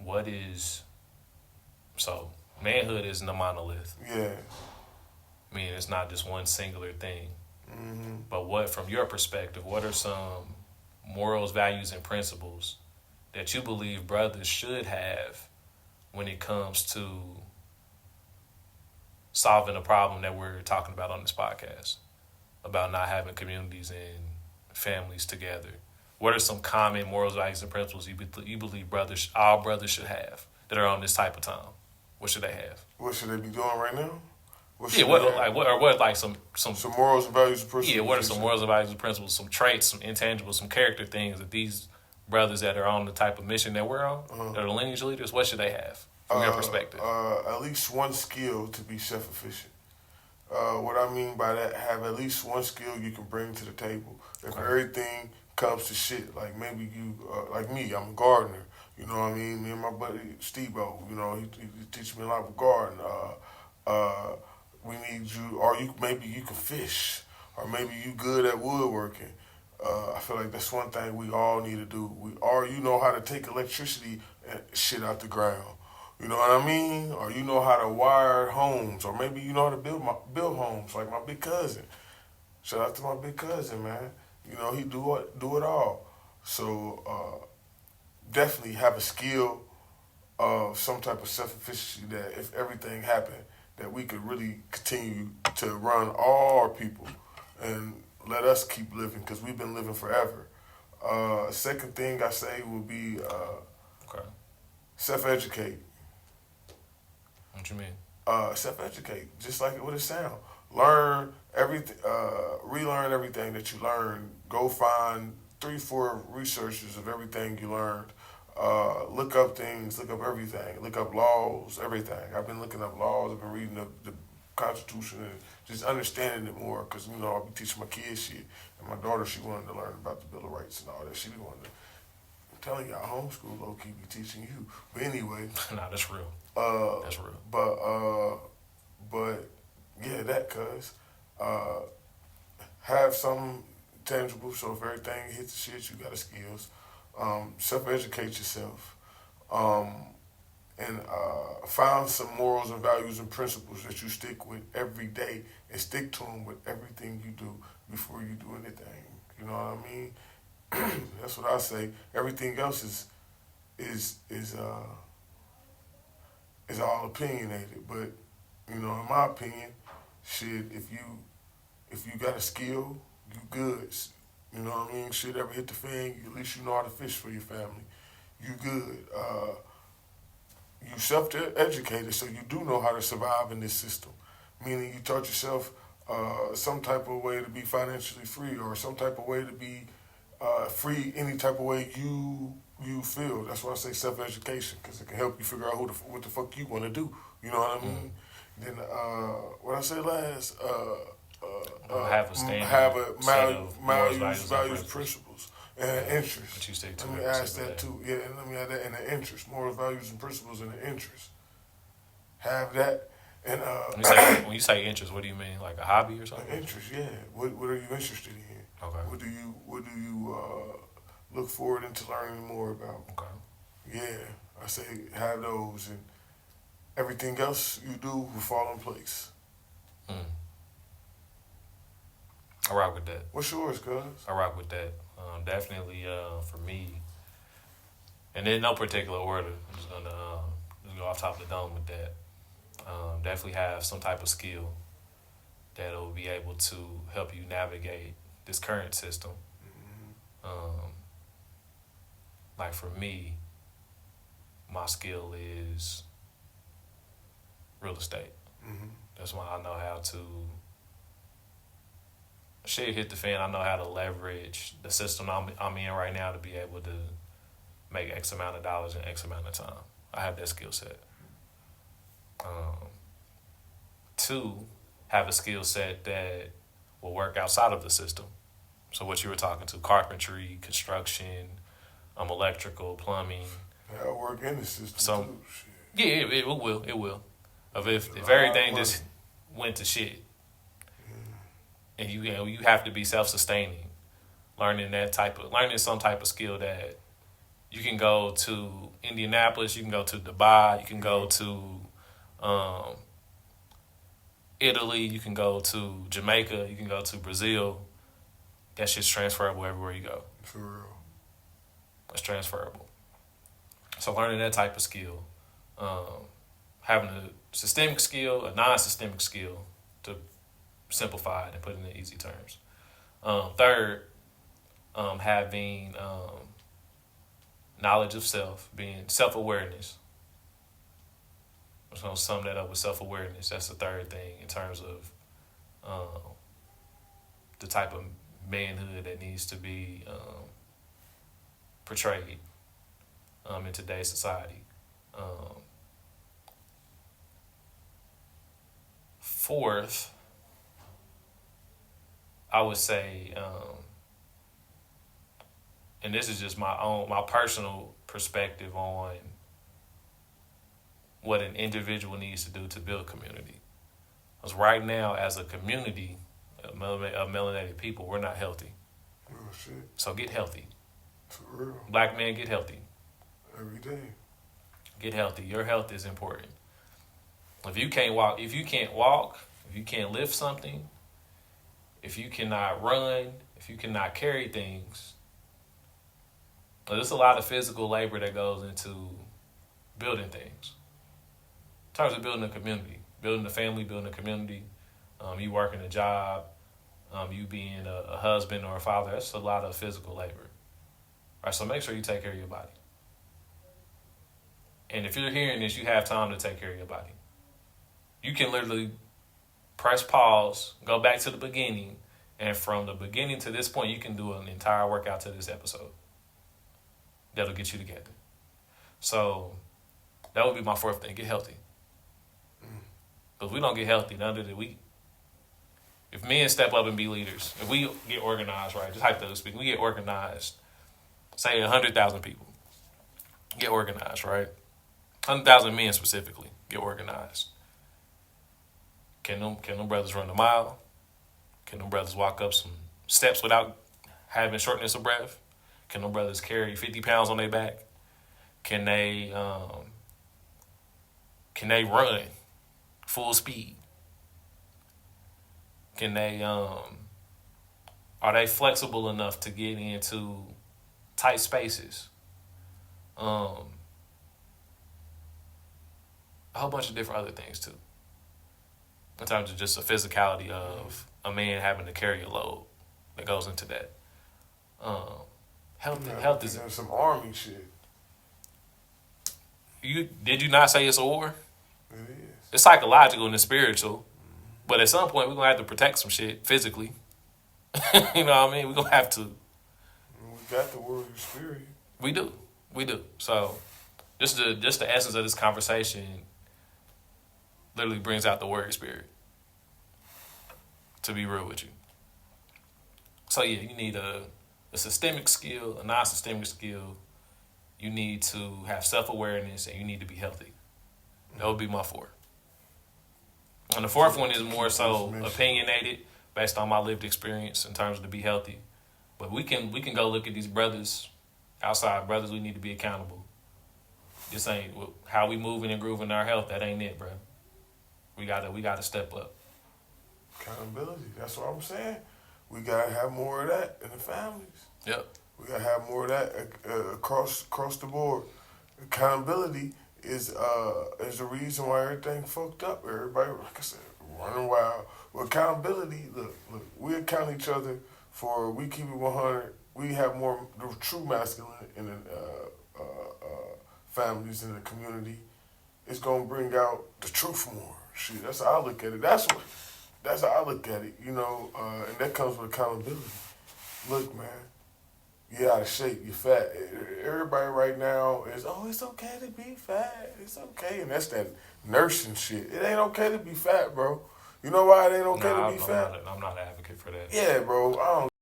what is so manhood isn't a monolith. Yeah. I mean, it's not just one singular thing. Mm-hmm. But what, from your perspective, what are some morals, values, and principles that you believe brothers should have when it comes to solving a problem that we're talking about on this podcast about not having communities and families together? What are some common morals, values, and principles you believe all brothers should have that are on this type of time? What should they have? What should they be doing right now? Yeah, what like some morals and values and principles? Yeah, what are some morals and values and principles, some traits, some intangibles, some character things that these brothers that are on the type of mission that we're on, that are lineage leaders, what should they have from your perspective? At least one skill to be self-efficient. What I mean by that, have at least one skill you can bring to the table. If everything comes to shit, like maybe you, like me, I'm a gardener. You know what I mean? Me and my buddy Steve-O, you know, he teaches me a lot of garden. We need you, or maybe you can fish, or maybe you good at woodworking. I feel like that's one thing we all need to do. Or you know how to take electricity and shit out the ground. You know what I mean? Or you know how to wire homes, or maybe you know how to build homes, like my big cousin. Shout out to my big cousin, man. You know, he do it all. So definitely have a skill of some type of self-efficiency that if everything happened, that we could really continue to run all our people and let us keep living, because we've been living forever. Second thing I say would be self-educate. What you mean? Self-educate, just like what it sounds. Learn everything, relearn everything that you learned. Go find 3-4 researches of everything you learned. Look up things, look up everything, look up laws, everything. I've been looking up laws, I've been reading the Constitution and just understanding it more, because, you know, I'll be teaching my kids shit. And my daughter, she wanted to learn about the Bill of Rights and all that. She didn't want to. I'm telling y'all, homeschool low-key be teaching you. But anyway. Nah, that's real. That's real. But yeah, that, cuz. Have something tangible, so if everything hits the shit, you got the skills. Self-educate yourself, and find some morals and values and principles that you stick with every day, and stick to them with everything you do before you do anything. You know what I mean? That's what I say. Everything else is all opinionated, but you know, in my opinion, shit, if you got a skill, you good. You know what I mean? Shit ever hit the fan, at least you know how to fish for your family. You good. You self-educated, so you do know how to survive in this system. Meaning you taught yourself some type of way to be financially free, or some type of way to be free any type of way you feel. That's why I say self-education, because it can help you figure out what the fuck you want to do. You know what I mean? Then what I say last, have a standard, values, principles, and interests. But you stay let me add that too. Yeah, and let me add that, and the interest, morals, values, and principles, and the interest. Have that, and when you say interest, what do you mean? Like a hobby or something? Interest, yeah. What are you interested in? Okay. What do you look forward into learning more about? Okay. Yeah, I say have those, and everything else you do will fall in place. I rock with that. What's yours, cuz? I rock with that. Definitely for me, and in no particular order, I'm just gonna just go off top of the dome with that. Definitely have some type of skill that'll be able to help you navigate this current system. Like for me, my skill is real estate. That's why I know how to shit hit the fan. I know how to leverage the system I'm in right now to be able to make X amount of dollars in X amount of time. I have that skill set. 2, have a skill set that will work outside of the system. So what you were talking to, carpentry, construction, electrical, plumbing. That'll work in the system too. Shit. Yeah, it will. It will. If everything just went to shit, and you have to be self-sustaining, learning some type of skill that You can go to Indianapolis. You can go to Dubai. You can go to um, Italy. You can go to Jamaica. You can go to Brazil. That shit's transferable everywhere you go. For real. It's transferable. So learning that type of skill, having a systemic skill, a non-systemic skill, to simplify it and put it in easy terms. Third, having knowledge of self, being self-awareness. I'm just gonna sum that up with self-awareness. That's the third thing in terms of the type of manhood that needs to be portrayed in today's society. Fourth, I would say, and this is just my personal perspective on what an individual needs to do to build community. Because right now, as a community of melanated people, we're not healthy. Oh shit. So get healthy. For real. Black men, get healthy. Every day. Get healthy. Your health is important. If you can't walk, if you can't lift something, if you cannot run, if you cannot carry things, there's a lot of physical labor that goes into building things. In terms of building a community, building a family, building a community, you working a job, you being a husband or a father, that's a lot of physical labor. All right, so make sure you take care of your body. And if you're hearing this, you have time to take care of your body. You can literally press pause, go back to the beginning, and from the beginning to this point, you can do an entire workout to this episode. That'll get you together. So that would be my fourth thing, get healthy. Because we don't get healthy, neither do we. If men step up and be leaders, if we get organized, right, just hypothetically speaking, we get organized, say 100,000 people, get organized, right? 100,000 men specifically get organized. Can them brothers run a mile? Can them brothers walk up some steps without having shortness of breath? Can them brothers carry 50 pounds on their back? Can they run full speed? Can they are they flexible enough to get into tight spaces? A whole bunch of different other things too. In terms of just the physicality of a man having to carry a load that goes into that. Health is some army shit. Did you not say it's a war? It is. It's psychological and it's spiritual. But at some point, we're going to have to protect some shit physically. You know what I mean? We're going to have to. We got the warrior spirit. We do. So, just the essence of this conversation literally brings out the warrior spirit. To be real with you. So, yeah, you need a systemic skill, a non-systemic skill. You need to have self-awareness, and you need to be healthy. That would be my four. And the fourth one is more so opinionated, based on my lived experience in terms of to be healthy. But we can go look at these brothers, outside brothers. We need to be accountable. This ain't how we moving and grooving our health. That ain't it, bro. We gotta step up. Accountability. That's what I'm saying. We gotta have more of that in the families. Yep. We gotta have more of that across the board. Accountability is the reason why everything fucked up. Everybody, like I said, running wild. With accountability, look, we account each other for. We keep it 100. We have more the true masculine in the families in the community. It's gonna bring out the truth more. Shit, that's how I look at it. That's how I look at it. You know, and that comes with accountability. Look, man. You're out of shape, you're fat. Everybody right now is, it's okay to be fat. It's okay. And that's that nursing shit. It ain't okay to be fat, bro. You know why it ain't okay to be fat? I'm not an advocate for that. Yeah, bro. I don't